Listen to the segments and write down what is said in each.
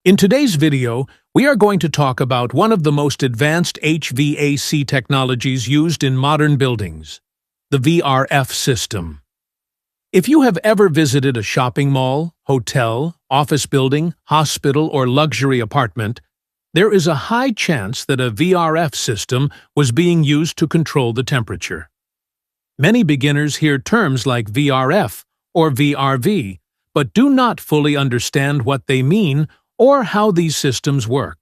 In today's video, we are going to talk about one of the most advanced HVAC technologies used in modern buildings, the VRF system. If you have ever visited a shopping mall, hotel, office building, hospital, or luxury apartment, there is a high chance that a VRF system was being used to control the temperature. Many beginners hear terms like VRF or VRV, but do not fully understand what they mean or how these systems work.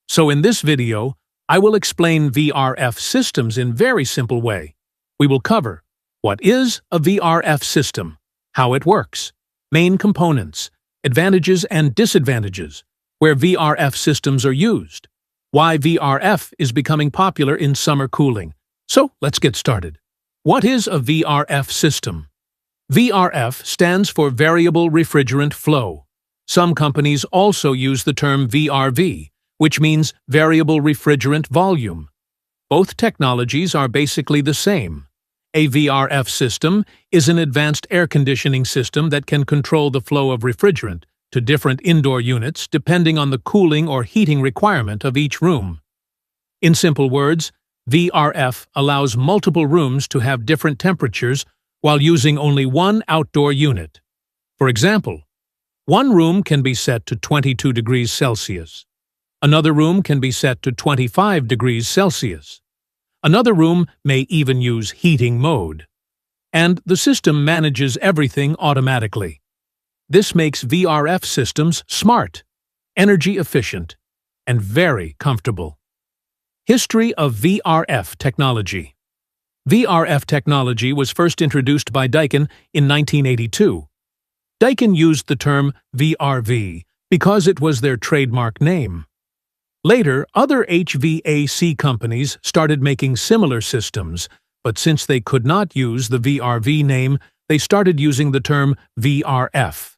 So in this video, I will explain VRF systems in a very simple way. We will cover what is a VRF system, how it works, main components, advantages and disadvantages, where VRF systems are used, why VRF is becoming popular in summer cooling. So let's get started. What is a VRF system? VRF stands for Variable Refrigerant Flow. Some companies also use the term VRV, which means Variable Refrigerant Volume. Both technologies are basically the same. A VRF system is an advanced air conditioning system that can control the flow of refrigerant to different indoor units depending on the cooling or heating requirement of each room. In simple words, VRF allows multiple rooms to have different temperatures while using only one outdoor unit. For example, one room can be set to 22 degrees Celsius. Another room can be set to 25 degrees Celsius. Another room may even use heating mode. And the system manages everything automatically. This makes VRF systems smart, energy efficient, and very comfortable. History of VRF technology. VRF technology was first introduced by Daikin in 1982. Daikin used the term VRV because it was their trademark name. Later, other HVAC companies started making similar systems, but since they could not use the VRV name, they started using the term VRF.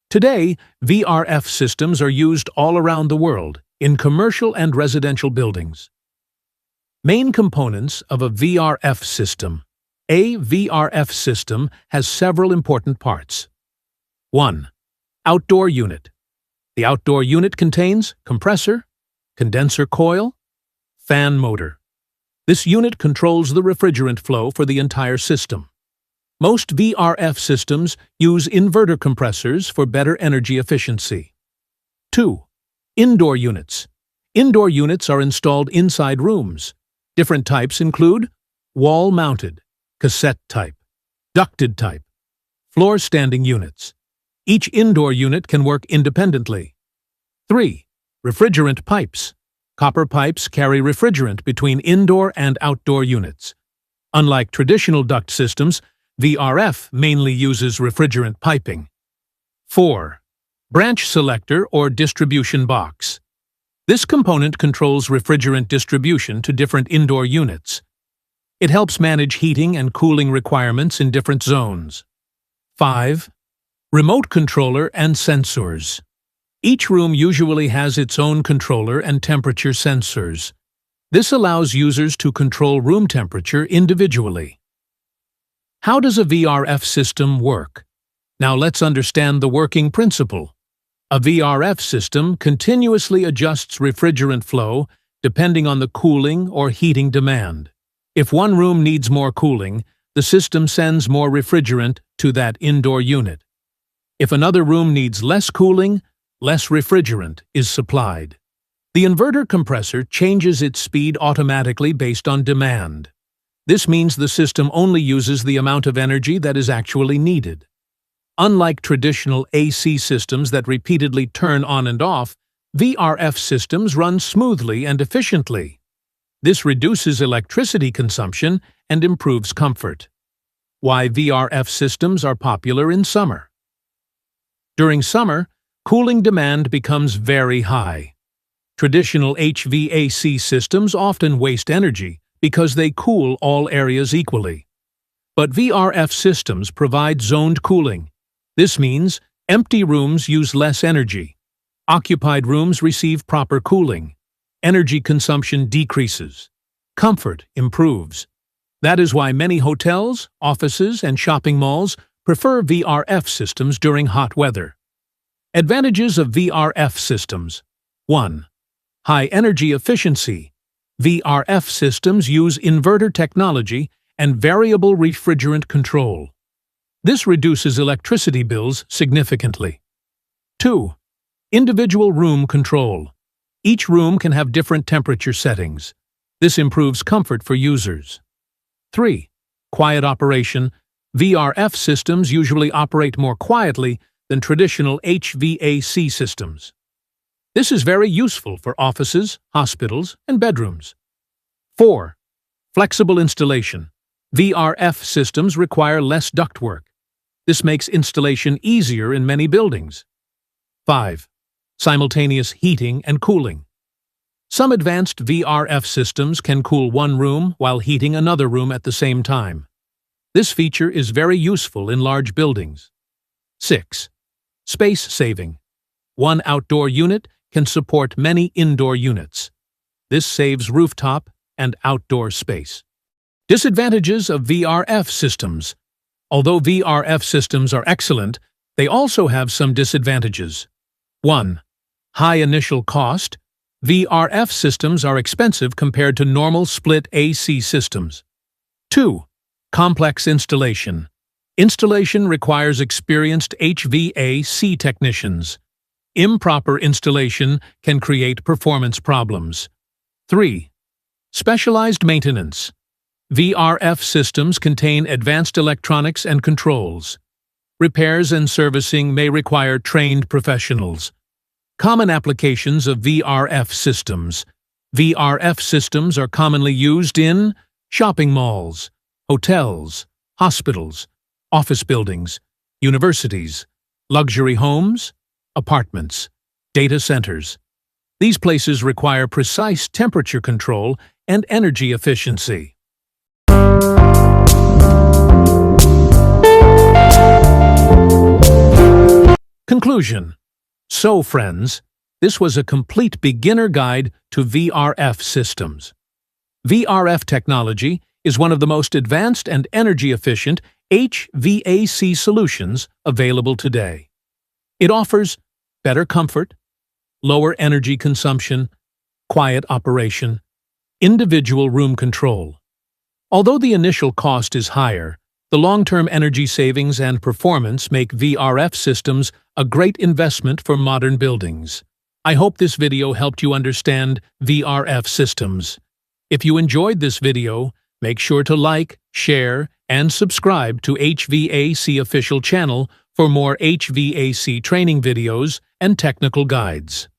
Today, VRF systems are used all around the world, in commercial and residential buildings. Main components of a VRF system. A VRF system has several important parts. 1. Outdoor unit. The outdoor unit contains compressor, condenser coil, fan motor. This unit controls the refrigerant flow for the entire system. Most VRF systems use inverter compressors for better energy efficiency. 2. Indoor units. Indoor units are installed inside rooms. Different types include wall-mounted, cassette type, ducted type, floor-standing units. Each indoor unit can work independently. 3. Refrigerant pipes. Copper pipes carry refrigerant between indoor and outdoor units. Unlike traditional duct systems, VRF mainly uses refrigerant piping. 4. Branch selector or distribution box. This component controls refrigerant distribution to different indoor units. It helps manage heating and cooling requirements in different zones. 5. Remote controller and sensors. Each room usually has its own controller and temperature sensors. This allows users to control room temperature individually. How does a VRF system work? Now let's understand the working principle. A VRF system continuously adjusts refrigerant flow depending on the cooling or heating demand. If one room needs more cooling, the system sends more refrigerant to that indoor unit. If another room needs less cooling, less refrigerant is supplied. The inverter compressor changes its speed automatically based on demand. This means the system only uses the amount of energy that is actually needed. Unlike traditional AC systems that repeatedly turn on and off, VRF systems run smoothly and efficiently. This reduces electricity consumption and improves comfort. Why VRF systems are popular in summer. During summer, cooling demand becomes very high. Traditional HVAC systems often waste energy because they cool all areas equally. But VRF systems provide zoned cooling. This means empty rooms use less energy. Occupied rooms receive proper cooling. Energy consumption decreases. Comfort improves. That is why many hotels, offices, and shopping malls prefer VRF systems during hot weather. Advantages of VRF systems. 1. High energy efficiency. VRF systems use inverter technology and variable refrigerant control. This reduces electricity bills significantly. 2. Individual room control. Each room can have different temperature settings. This improves comfort for users. 3. Quiet operation. VRF systems usually operate more quietly than traditional HVAC systems. This is very useful for offices, hospitals, and bedrooms. 4. Flexible installation. VRF systems require less ductwork. This makes installation easier in many buildings. 5. Simultaneous heating and cooling. Some advanced VRF systems can cool one room while heating another room at the same time. This feature is very useful in large buildings. 6. Space saving. One outdoor unit can support many indoor units. This saves rooftop and outdoor space. Disadvantages of VRF systems. Although VRF systems are excellent, they also have some disadvantages. 1. High initial cost. VRF systems are expensive compared to normal split AC systems. 2. Complex installation. Installation requires experienced HVAC technicians. Improper installation can create performance problems. 3. Specialized maintenance. VRF systems contain advanced electronics and controls. Repairs and servicing may require trained professionals. Common applications of VRF systems. VRF systems are commonly used in shopping malls, hotels, hospitals, office buildings, universities, luxury homes, apartments, data centers. These places require precise temperature control and energy efficiency. Conclusion. So, friends, this was a complete beginner guide to VRF systems. VRF technology is one of the most advanced and energy-efficient HVAC solutions available today. It offers better comfort, lower energy consumption, quiet operation, individual room control. Although the initial cost is higher, the long-term energy savings and performance make VRF systems a great investment for modern buildings. I hope this video helped you understand VRF systems. If you enjoyed this video, make sure to like, share, and subscribe to HVAC official channel for more HVAC training videos and technical guides.